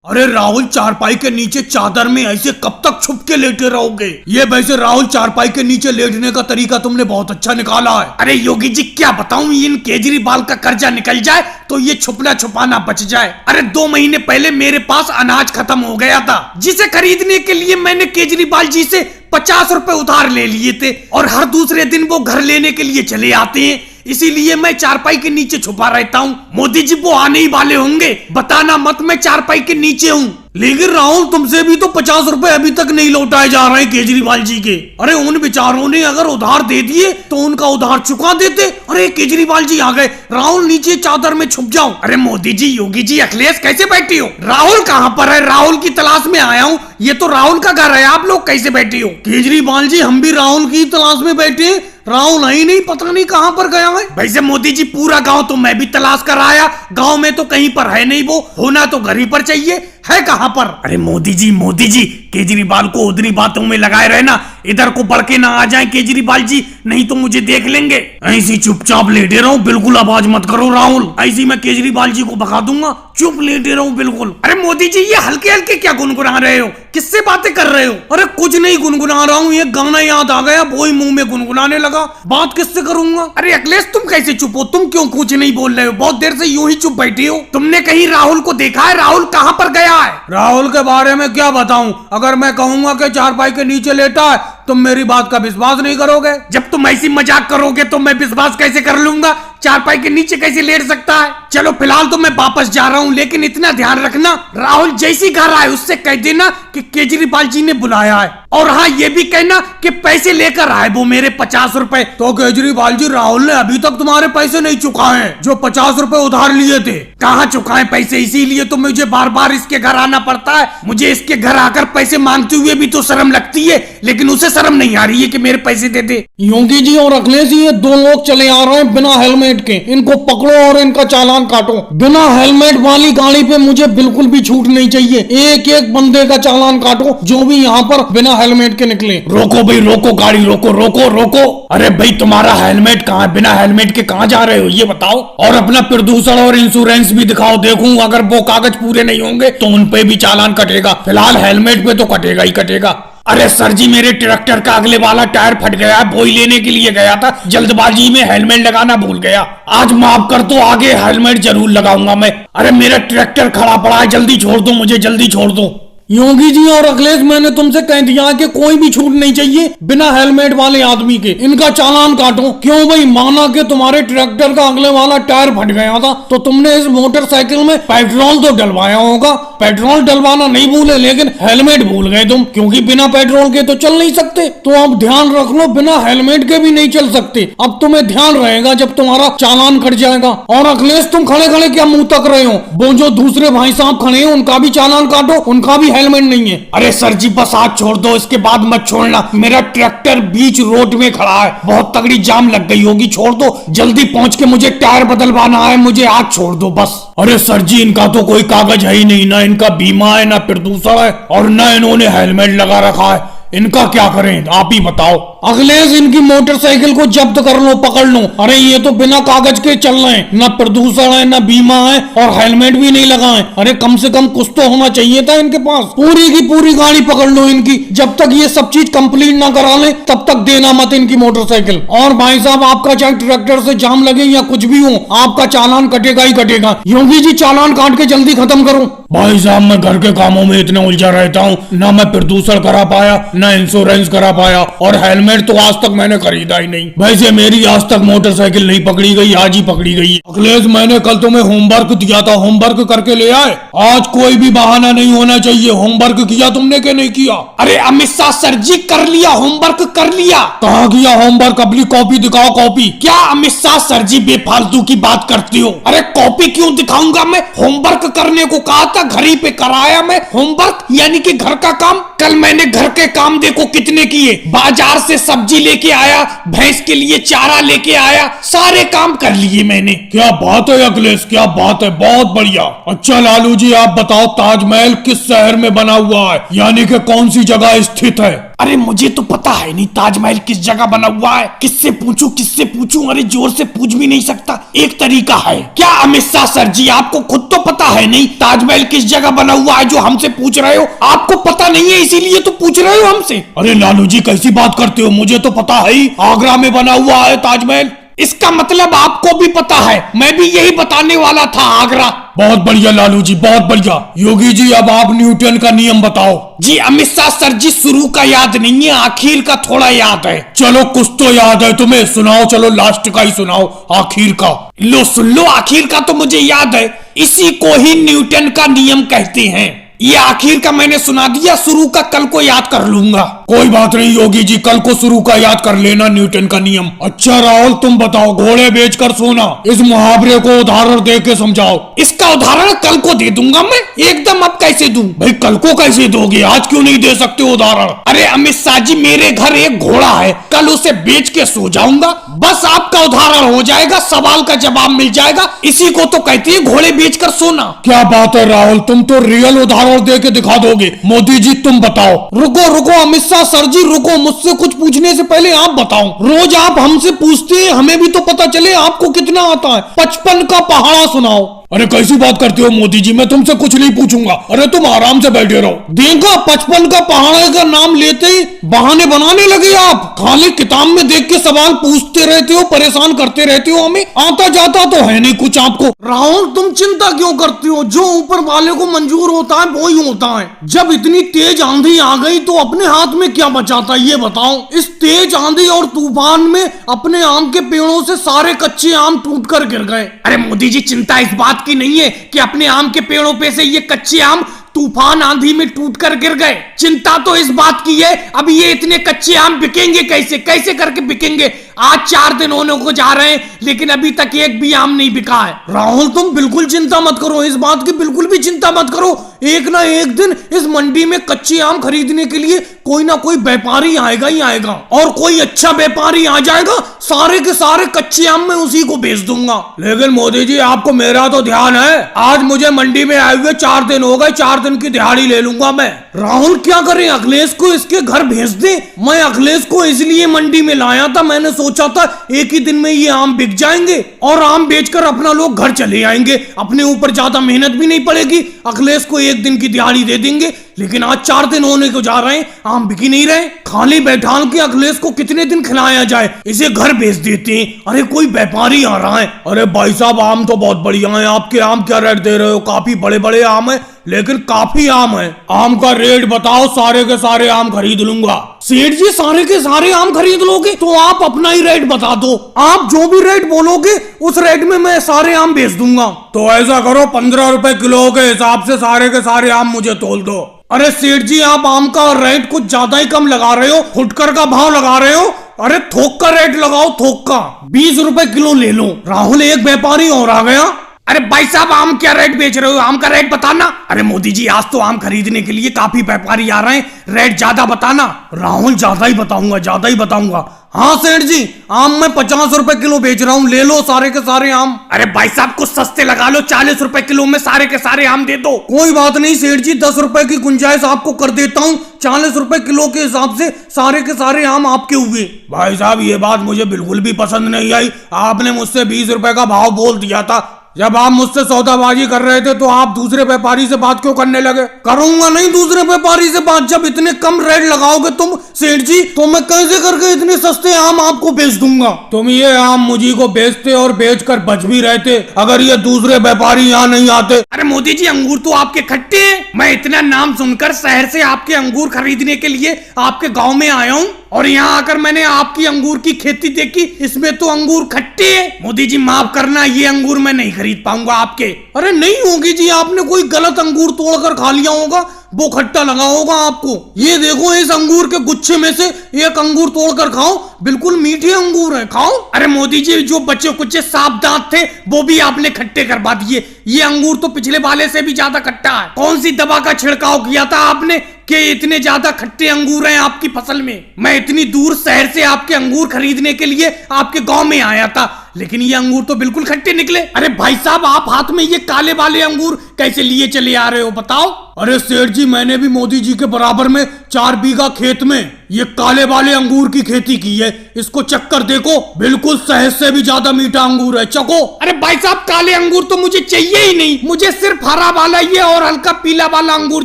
अरे राहुल, चारपाई के नीचे चादर में ऐसे कब तक छुप के लेटे रहोगे? ये वैसे राहुल, चारपाई के नीचे लेटने का तरीका तुमने बहुत अच्छा निकाला है। अरे योगी जी, क्या बताऊं, इन केजरीवाल का कर्जा निकल जाए तो ये छुपना छुपाना बच जाए। अरे 2 महीने पहले मेरे पास अनाज खत्म हो गया था, जिसे खरीदने के लिए मैंने केजरीवाल जी से 50 रुपए उधार ले लिए थे, और हर दूसरे दिन वो घर लेने के लिए चले आते हैं। इसीलिए मैं चारपाई के नीचे छुपा रहता हूँ। मोदी जी वो आने ही वाले होंगे, बताना मत मैं चारपाई के नीचे हूँ। लेकिन राहुल, तुमसे भी तो 50 रुपए अभी तक नहीं लौटाए जा रहे हैं केजरीवाल जी के। अरे उन बेचारों ने अगर उधार दे दिए तो उनका उधार चुका देते। अरे केजरीवाल जी आ गए। राहुल, नीचे चादर में छुप जाओ। अरे मोदी जी, योगी जी, अखिलेश कैसे बैठी हो? राहुल कहाँ पर है? राहुल की तलाश में आया हूँ। ये तो राहुल का घर है, आप लोग कैसे बैठे हो? केजरीवाल जी, हम भी राहुल की तलाश में बैठे। राहुल नहीं, पता नहीं कहाँ पर गया है। वैसे मोदी जी, पूरा गांव तो मैं भी तलाश कर आया, गांव में तो कहीं पर है नहीं। वो होना तो घर ही पर चाहिए, है कहाँ पर? अरे मोदी जी, केजरीवाल को उधरी बातों में लगाए रहना, इधर को बढ़ के ना आ जाए केजरीवाल जी, नहीं तो मुझे देख लेंगे। ऐसी चुपचाप लेटे रहो, बिल्कुल आवाज मत करो राहुल, ऐसी मैं केजरीवाल जी को भगा दूंगा। चुप लेटे रहो बिल्कुल। अरे मोदी जी, ये हल्के हल्के क्या गुनगुना रहे हो? किससे बातें कर रहे हो? अरे कुछ नहीं गुनगुना रहा हूँ, ये गाना याद आ गया, वो ही मुंह में गुनगुनाने लगा। बात किससे करूंगा? अरे अखिलेश, तुम कैसे चुप हो? तुम क्यों कुछ नहीं बोल रहे हो? बहुत देर से यूं ही चुप बैठी हो। तुमने कहीं राहुल को देखा है? राहुल कहाँ पर गया है? राहुल के बारे में क्या बताऊं? अगर मैं कहूंगा कि चारपाई के नीचे लेटा है, तुम मेरी बात का विश्वास नहीं करोगे। जब तुम ऐसी मजाक करोगे तो मैं विश्वास कैसे कर लूंगा? चारपाई के नीचे कैसे लेट सकता है? चलो फिलहाल तो मैं वापस जा रहा हूँ, लेकिन इतना ध्यान रखना, राहुल जैसी घर आए उससे कह देना कि केजरीवाल जी ने बुलाया है, और हाँ ये भी कहना कि पैसे लेकर आए वो मेरे 50 रुपए। तो केजरीवाल जी, राहुल ने अभी तक तुम्हारे पैसे नहीं चुकाए हैं, जो 50 रुपए उधार लिए थे। कहाँ चुकाए पैसे? इसीलिए तो मुझे बार बार इसके घर आना पड़ता है। मुझे इसके घर आकर पैसे मांगते हुए भी तो शर्म लगती है, लेकिन उसे शर्म नहीं आ रही है कि मेरे पैसे दे दे। योगी जी और अखिलेश जी, ये 2 लोग चले आ रहे हैं बिना हेलमेट के, इनको पकड़ो और इनका चालान काटो। बिना हेलमेट वाली गाड़ी पे मुझे बिल्कुल भी छूट नहीं चाहिए। एक एक बंदे का चालान काटो जो भी यहाँ पर बिना हेलमेट के निकले। रोको भाई, रोको गाड़ी, रोको रोको रोको। अरे भाई, तुम्हारा हेलमेट कहाँ है? बिना हेलमेट के कहाँ जा रहे हो ये बताओ, और अपना प्रदूषण और इंश्योरेंस भी दिखाओ, देखूं अगर वो कागज पूरे नहीं होंगे तो उन पे भी चालान कटेगा। फिलहाल हेलमेट पे तो कटेगा ही कटेगा। अरे सर जी, मेरे ट्रैक्टर का अगले वाला टायर फट गया है, बोई लेने के लिए गया था, जल्दबाजी में हेलमेट लगाना भूल गया। आज माफ कर दो, आगे हेलमेट जरूर लगाऊंगा मैं। अरे मेरा ट्रैक्टर खड़ा पड़ा है, जल्दी छोड़ दो मुझे, जल्दी छोड़ दो। योगी जी और अखिलेश, मैंने तुमसे कह दिया कि कोई भी छूट नहीं चाहिए बिना हेलमेट वाले आदमी के। इनका चालान काटो। क्यों भाई? माना कि तुम्हारे ट्रैक्टर का अगले वाला टायर फट गया था तो तुमने इस मोटरसाइकिल में पेट्रोल तो डलवाया होगा। पेट्रोल डलवाना नहीं भूले, लेकिन हेलमेट भूल गए तुम, क्योंकि बिना पेट्रोल के तो चल नहीं सकते। तो अब ध्यान रख लो, बिना हेलमेट के भी नहीं चल सकते। अब तुम्हें ध्यान रहेगा जब तुम्हारा चालान कट जाएगा। और अखिलेश, तुम खड़े खड़े क्या मुंह तक रहे हो? वो जो दूसरे भाई साहब खड़े हैं उनका भी चालान काटो, उनका भी हेलमेट नहीं है। अरे सर जी, बस आज छोड़ दो, इसके बाद मत छोड़ना। मेरा ट्रैक्टर बीच रोड में खड़ा है, बहुत तगड़ी जाम लग गई होगी, छोड़ दो। जल्दी पहुंच के मुझे टायर बदलवाना है, मुझे आज छोड़ दो बस। अरे सर जी, इनका तो कोई कागज है ही नहीं, ना इनका बीमा है, ना प्रदूषण है, और ना इन्होंने हेलमेट लगा रखा है। इनका क्या करें, आप ही बताओ। अखिलेश, इनकी मोटरसाइकिल को जब्त कर लो, पकड़ लो। अरे ये तो बिना कागज के चल रहे हैं, ना प्रदूषण है, ना बीमा है, और हेलमेट भी नहीं लगाए। अरे कम से कम कुछ तो होना चाहिए था इनके पास। पूरी की पूरी गाड़ी पकड़ लो इनकी, जब तक ये सब चीज कंप्लीट ना करा ले तब तक देना मत इनकी मोटरसाइकिल। और भाई साहब, आपका चाहे ट्रैक्टर से जाम लगे या कुछ भी हो, आपका चालान कटेगा ही कटेगा। योगी जी, चालान काट के जल्दी खत्म करो। भाई साहब, मैं घर के कामों में इतना उलझा रहता हूँ, ना मैं प्रदूषण करा पाया, ना इंश्योरेंस करा पाया, और हेलमेट तो आज तक मैंने खरीदा ही नहीं। वैसे मेरी आज तक मोटरसाइकिल नहीं पकड़ी गई, आज ही पकड़ी गई। अखिलेश, मैंने कल तुम्हें होमवर्क दिया था, होमवर्क करके ले आए? आज कोई भी बहाना नहीं होना चाहिए। होमवर्क किया तुमने कि नहीं किया? अरे अमित शाह सर जी, कर लिया, होमवर्क कर लिया। कहाँ किया होमवर्क? अपनी कॉपी दिखाओ, कॉपी। क्या अमित शाह सर जी बेफालतू की बात करती हो? अरे कॉपी क्यों दिखाऊंगा मैं? होमवर्क करने को कहा था, घर ही पे कराया मैं होमवर्क, यानी कि घर का काम। कल मैंने घर के काम देखो कितने किए, बाजार से सब्जी लेके आया, भैंस के लिए चारा लेके आया, सारे काम कर लिए मैंने। क्या बात है अखिलेश, क्या बात है, बहुत बढ़िया। अच्छा लालू जी, आप बताओ, ताजमहल किस शहर में बना हुआ है, यानी कि कौन सी जगह स्थित है? अरे मुझे तो पता है नहीं ताजमहल किस जगह बना हुआ है। किससे पूछूं? अरे जोर से पूछ भी नहीं सकता। एक तरीका है। क्या अमित शाह सर जी, आपको खुद तो पता है नहीं ताजमहल किस जगह बना हुआ है जो हमसे पूछ रहे हो? आपको पता नहीं है इसीलिए तो पूछ रहे हो हमसे। अरे लालू जी कैसी बात करते हो, मुझे तो पता है ही, आगरा में बना हुआ है ताजमहल। इसका मतलब आपको भी पता है। मैं भी यही बताने वाला था, आगरा। बहुत बढ़िया लालू जी, बहुत बढ़िया। योगी जी अब आप न्यूटन का नियम बताओ। जी अमित शाह सर जी, शुरू का याद नहीं है, आखिर का थोड़ा याद है। चलो कुछ तो याद है तुम्हें, सुनाओ। चलो लास्ट का ही सुनाओ, आखिर का। लो सुन लो, आखिर का तो मुझे याद है। इसी को ही न्यूटन का नियम कहते हैं। ये आखिर का मैंने सुना दिया, शुरू का कल को याद कर लूंगा। कोई बात नहीं योगी जी, कल को शुरू का याद कर लेना, न्यूटन का नियम। अच्छा राहुल तुम बताओ, घोड़े बेचकर सोना, इस मुहावरे को उदाहरण दे के समझाओ। इसका उदाहरण कल को दे दूंगा मैं, एकदम। अब कैसे दूं? भाई कल को कैसे दोगे, आज क्यों नहीं दे सकते उदाहरण? अरे अमित शाह जी, मेरे घर एक घोड़ा है, कल उसे बेच के सो जाऊंगा, बस आपका उदाहरण हो जाएगा, सवाल का जवाब मिल जाएगा। इसी को तो कहते हैं घोड़े बेचकर सोना। क्या बात है राहुल, तुम तो रियल उदाहरण दे के दिखा दोगे। मोदी जी तुम बताओ। रुको अमित शाह सर जी, रुको। मुझसे कुछ पूछने से पहले आप बताओ। रोज आप हमसे पूछते हैं, हमें भी तो पता चले आपको कितना आता है। 55 का पहाड़ा सुनाओ। अरे कैसी बात करते हो मोदी जी, मैं तुमसे कुछ नहीं पूछूंगा। अरे तुम आराम से बैठे रहो। देखा 55 का पहाड़ा का नाम लेते ही बहाने बनाने लगे आप। खाली किताब में देख के सवाल पूछते रहते हो, परेशान करते रहते हो हमें। आता जाता तो है नहीं कुछ आपको। राहुल तुम चिंता क्यों करते हो, जो ऊपर वाले को मंजूर होता है वो ही होता है। जब इतनी तेज आंधी आ गई तो अपने हाथ में क्या बचा था ये बताओ। इस तेज आंधी और तूफान में अपने आम के पेड़ों से सारे कच्चे आम टूट कर गिर गए। अरे मोदी जी, चिंता इस बात की नहीं है कि अपने आम के पेड़ों पे से ये कच्चे आम तूफान आंधी में टूटकर गिर गए। चिंता तो इस बात की है अब ये इतने कच्चे आम बिकेंगे कैसे करके बिकेंगे। आज 4 दिन होने को जा रहे हैं लेकिन अभी तक एक भी आम नहीं बिका है। राहुल तुम बिल्कुल चिंता मत करो, इस बात की बिल्कुल भी चिंता मत करो। एक ना एक दिन इस मंडी में कच्चे आम खरीदने के लिए कोई ना कोई व्यापारी आएगा ही आएगा, और कोई अच्छा व्यापारी आ जाएगा, सारे के सारे कच्चे आम मैं उसी को बेच दूंगा। लेकिन मोदी जी आपको मेरा तो ध्यान है, आज मुझे मंडी में आए हुए 4 दिन हो गए, 4 दिन की दिहाड़ी ले लूंगा मैं। राहुल क्या करें, अखिलेश को इसके घर भेज दे। मैं अखिलेश को इसलिए मंडी में लाया था, मैंने सोचा था एक ही दिन में ये आम बिक जाएंगे और आम बेचकर अपना लोग घर चले आएंगे, अपने ऊपर ज्यादा मेहनत भी नहीं पड़ेगी, अखिलेश को 1 दिन की दिहाड़ी दे देंगे। लेकिन आज 4 दिन होने को जा रहे हैं, आम बिक ही नहीं रहे। खाली बैठाल के अखिलेश को कितने दिन खिलाया जाए, इसे घर भेज देते हैं। अरे कोई व्यापारी आ रहा है। अरे भाई साहब आम तो बहुत बढ़िया है, आपके आम क्या रेट दे रहे हो? काफी बड़े बड़े आम है लेकिन काफी आम है, आम का रेट बताओ, सारे के सारे आम खरीद लूंगा। सेठ जी सारे के सारे आम खरीद लोगे तो आप अपना ही रेट बता दो, आप जो भी रेट बोलोगे उस रेट में मैं सारे आम बेच दूंगा। तो ऐसा करो 15 रुपए किलो के हिसाब से सारे के सारे आम मुझे तोल दो। अरे सेठ जी आप आम का रेट कुछ ज्यादा ही कम लगा रहे हो, फुटकर का भाव लगा रहे हो। अरे थोक का रेट लगाओ, थोक का 20 रुपए किलो ले लो। राहुल एक व्यापारी और आ गया। अरे भाई साहब आम क्या रेट बेच रहे हो, आम का रेट बताना। अरे मोदी जी आज तो आम खरीदने के लिए काफी व्यापारी आ रहे हैं, रेट ज्यादा बताना। राहुल ज्यादा ही बताऊंगा, ज्यादा ही बताऊंगा। हाँ सेठ जी आम मैं 50 रुपए किलो बेच रहा हूँ, ले लो सारे के सारे आम। अरे भाई साहब कुछ सस्ते लगा लो, 40 रुपए किलो में सारे के सारे आम दे दो। कोई बात नहीं सेठ जी, 10 रुपए की गुंजाइश आपको कर देता हूँ, 40 रुपए किलो के हिसाब से सारे के सारे आम आपके हुए। भाई साहब ये बात मुझे बिल्कुल भी पसंद नहीं आई, आपने मुझसे 20 रुपए का भाव बोल दिया था। जब आप मुझसे सौदाबाजी कर रहे थे तो आप दूसरे व्यापारी से बात क्यों करने लगे? करूंगा नहीं दूसरे व्यापारी से बात, जब इतने कम रेट लगाओगे तुम सेठ जी तो मैं कैसे करके इतने सस्ते आम आपको बेच दूंगा। तुम ये आम मुझी को बेचते और बेचकर बच भी रहते अगर ये दूसरे व्यापारी यहाँ नहीं आते। अरे मोदी जी अंगूर तो आपके खट्टे हैं, मैं इतना नाम सुनकर शहर से आपके अंगूर खरीदने के लिए आपके गाँव में आया हूँ और यहाँ आकर मैंने आपकी अंगूर की खेती देखी, इसमें तो अंगूर खट्टे हैं। मोदी जी माफ करना, ये अंगूर मैं नहीं खरीद पाऊंगा आपके। अरे नहीं होगी जी, आपने कोई गलत अंगूर तोड़कर खा लिया होगा, वो खट्टा लगा होगा आपको। ये देखो इस अंगूर के गुच्छे में से एक अंगूर तोड़कर खाओ, बिल्कुल मीठे अंगूर है, खाओ। अरे मोदी जी जो बच्चे कुछ साफ दांत थे वो भी आपने खट्टे करवा दिए, ये अंगूर तो पिछले वाले से भी ज्यादा खट्टा है। कौन सी दवा का छिड़काव किया था आपने कि इतने ज्यादा खट्टे अंगूर हैं आपकी फसल में? मैं इतनी दूर शहर से आपके अंगूर खरीदने के लिए आपके गांव में आया था, लेकिन ये अंगूर तो बिल्कुल खट्टे निकले। अरे भाई साहब आप हाथ में ये काले वाले अंगूर कैसे लिए चले आ रहे हो बताओ? अरे सेठ जी मैंने भी मोदी जी के बराबर में 4 बीघा खेत में ये काले वाले अंगूर की खेती की है, इसको चेक कर देखो, बिल्कुल शहद से भी ज्यादा मीठा अंगूर है, चखो। अरे भाई साहब काले अंगूर तो मुझे चाहिए ही नहीं, मुझे सिर्फ हरा वाला ये और हल्का पीला वाला अंगूर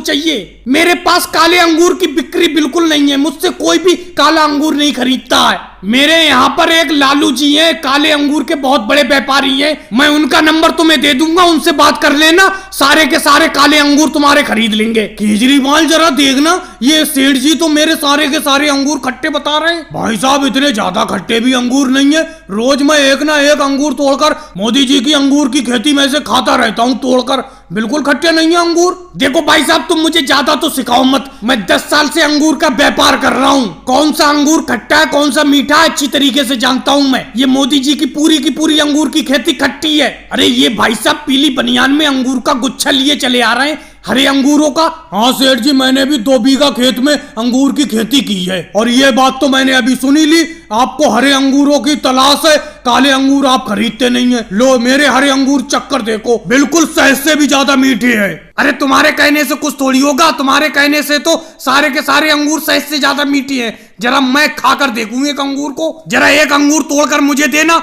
चाहिए। मेरे पास काले अंगूर की बिक्री बिल्कुल नहीं है, मुझसे कोई भी काला अंगूर नहीं खरीदता है। मेरे यहाँ पर एक लालू जी हैं, काले अंगूर के बहुत बड़े व्यापारी हैं, मैं उनका नंबर तुम्हें दे दूंगा, उनसे बात कर लेना, सारे के सारे काले अंगूर तुम्हारे खरीद लेंगे। केजरीवाल जरा देखना, ये सेठ जी तो मेरे सारे के सारे अंगूर खट्टे बता रहे हैं। भाई साहब इतने ज्यादा खट्टे भी अंगूर नहीं है, रोज मैं एक ना एक अंगूर तोड़कर मोदी जी की अंगूर की खेती में से खाता रहता हूँ तोड़कर, बिल्कुल खट्टे नहीं है अंगूर। देखो भाई साहब तुम मुझे ज्यादा तो सिखाओ मत, मैं 10 साल से अंगूर का व्यापार कर रहा हूँ, कौन सा अंगूर खट्टा है कौन सा मीठा है अच्छी तरीके से जानता हूँ मैं। ये मोदी जी की पूरी अंगूर की खेती खट्टी है। अरे ये भाई साहब पीली बनियान में अंगूर का गुच्छा लिए चले आ रहे हैं, हरे अंगूरों का। हाँ सेठ जी मैंने भी 2 बीघा खेत में अंगूर की खेती की है, और ये बात तो मैंने अभी सुनी ली, आपको हरे अंगूरों की तलाश है, काले अंगूर आप खरीदते नहीं है। लो मेरे हरे अंगूर चक्कर देखो, बिल्कुल शहद से भी ज्यादा मीठे हैं। अरे तुम्हारे कहने से कुछ थोड़ी होगा, तुम्हारे कहने से तो सारे के सारे अंगूर शहद से ज्यादा मीठे हैं। जरा मैं खाकर देखूं एक अंगूर को, जरा एक अंगूर तोड़कर मुझे देना।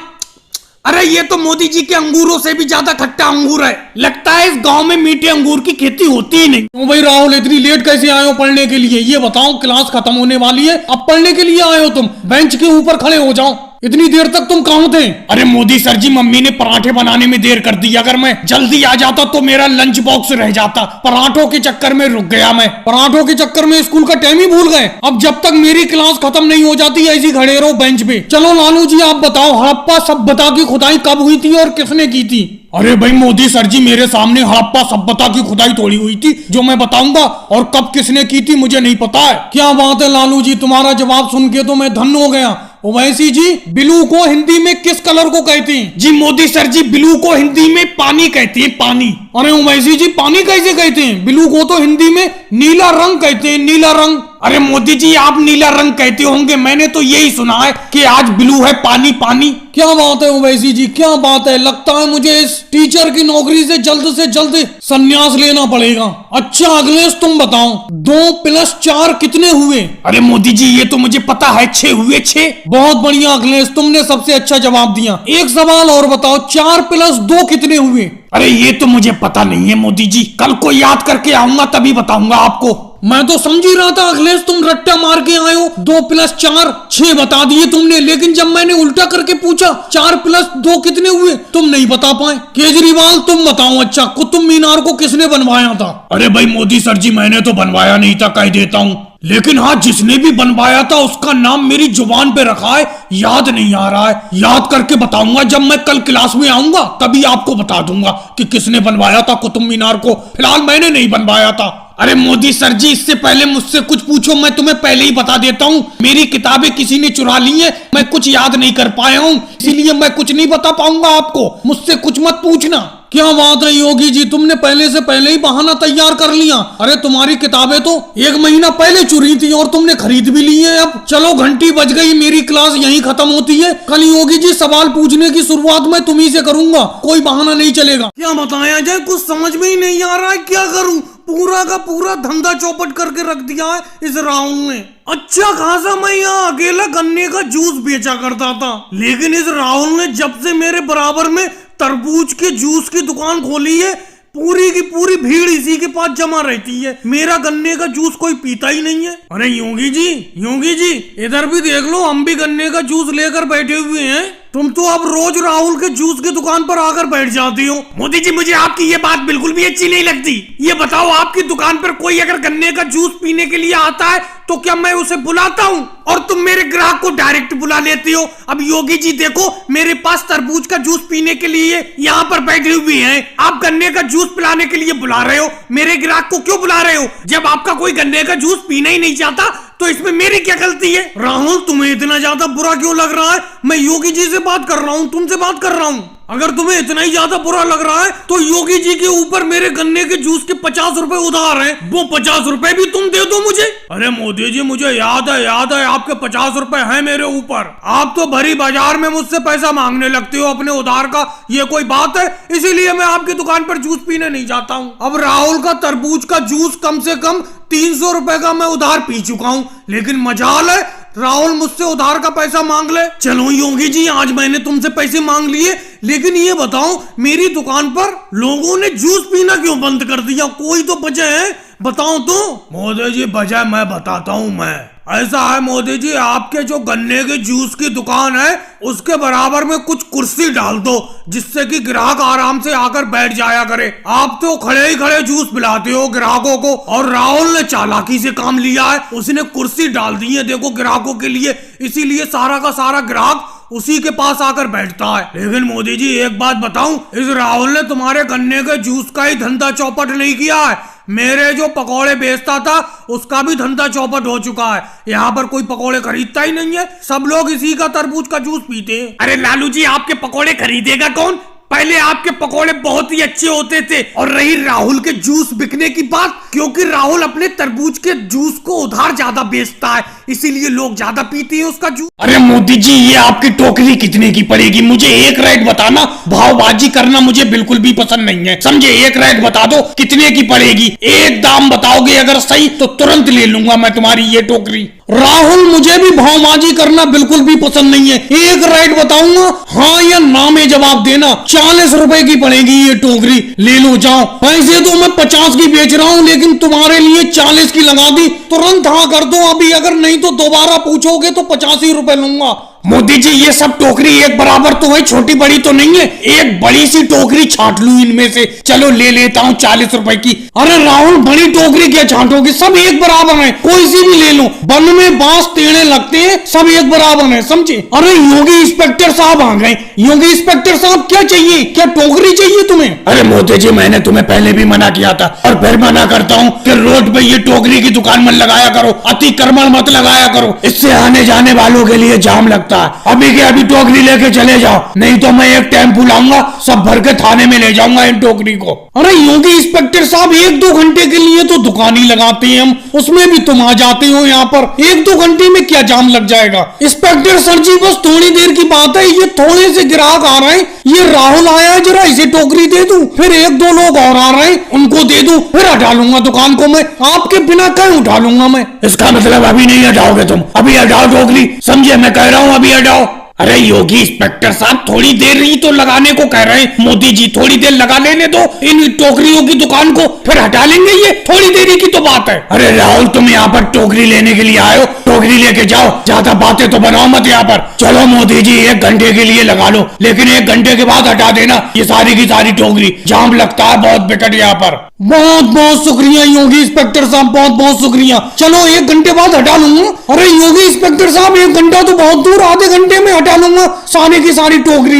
अरे ये तो मोदी जी के अंगूरों से भी ज्यादा खट्टा अंगूर है, लगता है इस गांव में मीठे अंगूर की खेती होती ही नहीं। क्यों भाई राहुल इतनी लेट कैसे आए हो पढ़ने के लिए, ये बताओ, क्लास खत्म होने वाली है, अब पढ़ने के लिए आए हो तुम, बेंच के ऊपर खड़े हो जाओ, इतनी देर तक तुम कहाँ थे? अरे मोदी सर जी मम्मी ने पराठे बनाने में देर कर दी, अगर मैं जल्दी आ जाता तो मेरा लंच बॉक्स रह जाता, पराठों के चक्कर में रुक गया मैं। पराठों के चक्कर में स्कूल का टाइम ही भूल गए? अब जब तक मेरी क्लास खत्म नहीं हो जाती ऐसी खड़े रहो बेंच पे। चलो लालू जी आप बताओ, हड़प्पा सभ्यता की खुदाई कब हुई थी और किसने की थी? अरे भाई मोदी सर जी मेरे सामने हड़प्पा सभ्यता की खुदाई थोड़ी हुई थी जो मैं बताऊंगा, और कब किसने की थी मुझे नहीं पता है। क्या बात है लालू जी, तुम्हारा जवाब सुन के तो मैं धन्य हो गया। ओवैसी जी ब्लू को हिंदी में किस कलर को कहते हैं? जी मोदी सर जी ब्लू को हिंदी में पानी कहते हैं, पानी। अरे ओवैसी जी पानी कैसे कहते हैं? ब्लू को तो हिंदी में नीला रंग कहते हैं, नीला रंग। अरे मोदी जी आप नीला रंग कहते होंगे, मैंने तो यही सुना है कि आज ब्लू है पानी पानी। क्या बात है ओवैसी जी, क्या बात है, लगता है मुझे इस टीचर की नौकरी से जल्द संन्यास लेना पड़ेगा। अच्छा अखिलेश तुम बताओ 2 + 4 कितने हुए? अरे मोदी जी ये तो मुझे पता है, 6 हुए 6। बहुत बढ़िया अखिलेश, तुमने सबसे अच्छा जवाब दिया। एक सवाल और बताओ, 4 + 2 कितने हुए? अरे ये तो मुझे पता नहीं है मोदी जी, कल को याद करके आऊंगा तभी बताऊंगा आपको। मैं तो समझ ही रहा था अखिलेश तुम रट्टा मार के आए हो, 2 + 4 6 बता दिए तुमने, लेकिन जब मैंने उल्टा करके पूछा 4 + 2 कितने हुए तुम नहीं बता पाए। केजरीवाल तुम बताओ, अच्छा कुतुब मीनार को किसने बनवाया था? अरे भाई मोदी सर जी मैंने तो बनवाया नहीं था, कह देता हूँ, लेकिन हाँ जिसने भी बनवाया था उसका नाम मेरी जुबान पे रखा है, याद नहीं आ रहा है, याद करके बताऊंगा जब मैं कल क्लास में आऊंगा तभी आपको बता दूंगा कि किसने बनवाया था कुतुब मीनार को। फिलहाल मैंने नहीं बनवाया था। अरे मोदी सर जी इससे पहले मुझसे कुछ पूछो, मैं तुम्हें पहले ही बता देता हूँ, मेरी किताबें किसी ने चुरा ली हैं, मैं कुछ याद नहीं कर पाया हूँ, इसीलिए मैं कुछ नहीं बता पाऊंगा आपको, मुझसे कुछ मत पूछना। क्या बात है योगी जी, तुमने पहले से पहले ही बहाना तैयार कर लिया। अरे तुम्हारी किताबें तो 1 महीना पहले चुरी थी और तुमने खरीद भी ली है। अब चलो घंटी बज गई, मेरी क्लास यहीं खत्म होती है। कल योगी जी सवाल पूछने की शुरुआत मैं तुम्ही से करूंगा, कोई बहाना नहीं चलेगा। क्या बताया जाए, कुछ समझ में ही नहीं आ रहा है, क्या करूं, पूरा का पूरा धंधा चौपट करके रख दिया है इस राहुल ने। अच्छा खासा मैं यहाँ अकेला गन्ने का जूस बेचा करता था, लेकिन इस राहुल ने जब से मेरे बराबर में तरबूज के जूस की दुकान खोली है, पूरी की पूरी भीड़ इसी के पास जमा रहती है, मेरा गन्ने का जूस कोई पीता ही नहीं है। अरे योगी जी इधर भी देख लो, हम भी गन्ने का जूस लेकर बैठे हुए हैं, तुम तो अब रोज राहुल के जूस की दुकान पर आकर बैठ जाती हो। मोदी जी मुझे आपकी ये बात बिल्कुल भी अच्छी नहीं लगती। ये बताओ आपकी दुकान पर कोई अगर गन्ने का जूस पीने के लिए आता है तो क्या मैं उसे बुलाता हूँ और तुम मेरे ग्राहक को डायरेक्ट बुला लेती हो। अब योगी जी देखो मेरे पास तरबूज का जूस पीने के लिए यहाँ पर बैठे हुए हैं, आप गन्ने का जूस पिलाने के लिए बुला रहे हो, मेरे ग्राहक को क्यों बुला रहे हो? जब आपका कोई गन्ने का जूस पीना ही नहीं चाहता तो इसमें मेरी क्या गलती है? राहुल तुम्हें इतना ज्यादा बुरा क्यों लग रहा है? मैं योगी जी से बात कर रहा हूँ, तुमसे बात कर रहा हूँ। अगर तुम्हें इतना ही ज्यादा बुरा लग रहा है तो योगी जी के ऊपर मेरे गन्ने के जूस के 50 रुपए उधार हैं, वो 50 रुपए भी तुम दे दो मुझे। अरे मोदी जी मुझे याद है आपके 50 रुपए हैं मेरे ऊपर। आप तो भरी बाजार में मुझसे पैसा मांगने लगते हो अपने उधार का, ये कोई बात है? इसीलिए मैं आपकी दुकान पर जूस पीने नहीं जाता हूँ। अब राहुल का तरबूज का जूस कम से कम 300 रुपए का मैं उधार पी चुका हूँ, लेकिन मजाल है राहुल मुझसे उधार का पैसा मांग ले। चलो योगी जी आज मैंने तुमसे पैसे मांग लिए, लेकिन ये बताओ मेरी दुकान पर लोगों ने जूस पीना क्यों बंद कर दिया? कोई तो वजह है, बताओ तो। मोदी जी वजह मैं बताता हूँ। मैं ऐसा है मोदी जी, आपके जो गन्ने के जूस की दुकान है उसके बराबर में कुछ कुर्सी डाल दो, जिससे कि ग्राहक आराम से आकर बैठ जाया करे। आप तो खड़े ही खड़े जूस पिलाते हो ग्राहकों को, और राहुल ने चालाकी से काम लिया है, उसने कुर्सी डाल दी है देखो ग्राहकों के लिए, इसीलिए सारा का सारा ग्राहक उसी के पास आकर बैठता है। लेकिन मोदी जी एक बात बताऊं, इस राहुल ने तुम्हारे गन्ने के जूस का ही धंधा चौपट नहीं किया है, मेरे जो पकोड़े बेचता था उसका भी धंधा चौपट हो चुका है। यहाँ पर कोई पकोड़े खरीदता ही नहीं है, सब लोग इसी का तरबूज का जूस पीते हैं। अरे लालू जी आपके पकोड़े खरीदेगा कौन? पहले आपके पकोड़े बहुत ही अच्छे होते थे। और रही राहुल के जूस बिकने की बात, क्योंकि राहुल अपने तरबूज के जूस को उधार ज्यादा बेचता है, इसीलिए लोग ज्यादा पीते हैं उसका जूस। अरे मोदी जी ये आपकी टोकरी कितने की पड़ेगी? मुझे एक रेट बताना, भावबाजी करना मुझे बिल्कुल भी पसंद नहीं है, समझे? एक रेट बता दो कितने की पड़ेगी। एक दाम बताओगे अगर सही तो तुरंत ले लूंगा मैं तुम्हारी ये टोकरी। राहुल मुझे भी भावबाजी करना बिल्कुल भी पसंद नहीं है, एक रेट बताऊंगा, हाँ या ना में जवाब देना। 40 रुपए की पड़ेगी ये टोकरी, ले लो जाओ। पैसे तो मैं 50 की बेच रहा हूँ, लेकिन तुम्हारे लिए 40 की लगा दी, तुरंत हाँ कर दो अभी, अगर नहीं तो दोबारा पूछोगे तो 50 ही रुपए लूंगा। मोदी जी ये सब टोकरी एक बराबर तो है, छोटी बड़ी तो नहीं है, एक बड़ी सी टोकरी छांट लूं इनमें से। चलो ले लेता हूँ 40 रुपए की। अरे राहुल बड़ी टोकरी क्या छांटोगे, सब एक बराबर है, कोई सी भी ले लो। वन में बांस टेढ़े लगते हैं, सब एक बराबर है, समझे? अरे योगी इंस्पेक्टर साहब आ गए। योगी इंस्पेक्टर साहब क्या चाहिए, क्या टोकरी चाहिए तुम्हें? अरे मोदी जी मैंने तुम्हें पहले भी मना किया था और फिर मना करता हूँ कि रोड पे ये टोकरी की दुकान मत लगाया करो, अतिक्रमण मत लगाया करो, इससे आने जाने वालों के लिए जाम लगता। अभी के अभी टोकरी लेके चले जाओ, नहीं तो मैं एक टेम्पू लाऊंगा, सब भर के थाने में ले जाऊंगा इन टोकरी को। अरे योगी इंस्पेक्टर साहब 1-2 घंटे के लिए तो दुकान ही लगाते हैं हम, उसमें भी तुम आ जाते हो यहाँ पर, 1-2 घंटे में क्या जाम लग जाएगा? इंस्पेक्टर सर जी बस थोड़ी देर की बात है, ये थोड़े से ग्राहक आ रहे हैं, ये राहुल आया है, जरा इसे टोकरी दे दूं, फिर 1-2 लोग और आ रहे हैं उनको दे दूं, फिर हटा लूंगा दुकान को मैं, आपके बिना कहीं उठा लूंगा मैं। इसका मतलब अभी नहीं हटाओगे तुम? अभी हटाओ टोकरी, समझे? मैं कह रहा हूँ अभी हटाओ। अरे योगी इंस्पेक्टर साहब थोड़ी देर ही तो लगाने को कह रहे हैं, मोदी जी थोड़ी देर लगा लेने दो इन टोकरियों की दुकान को, फिर हटा लेंगे, ये थोड़ी देरी की तो बात है। अरे राहुल तुम यहाँ पर टोकरी लेने के लिए आए हो, टोकरी लेके जाओ, ज्यादा बातें तो बनाओ मत यहाँ पर। चलो मोदी जी 1 घंटे के लिए लगा लो, लेकिन 1 घंटे के बाद हटा देना ये सारी की सारी टोकरी, जाम लगता है बहुत बेकट यहाँ पर। बहुत बहुत शुक्रिया योगी इंस्पेक्टर साहब, बहुत बहुत शुक्रिया। चलो 1 घंटे बाद हटा लूंगा। अरे योगी इंस्पेक्टर साहब 1 घंटा तो बहुत दूर, आधे घंटे में हटा लूंगा सारी की सारी टोकरी।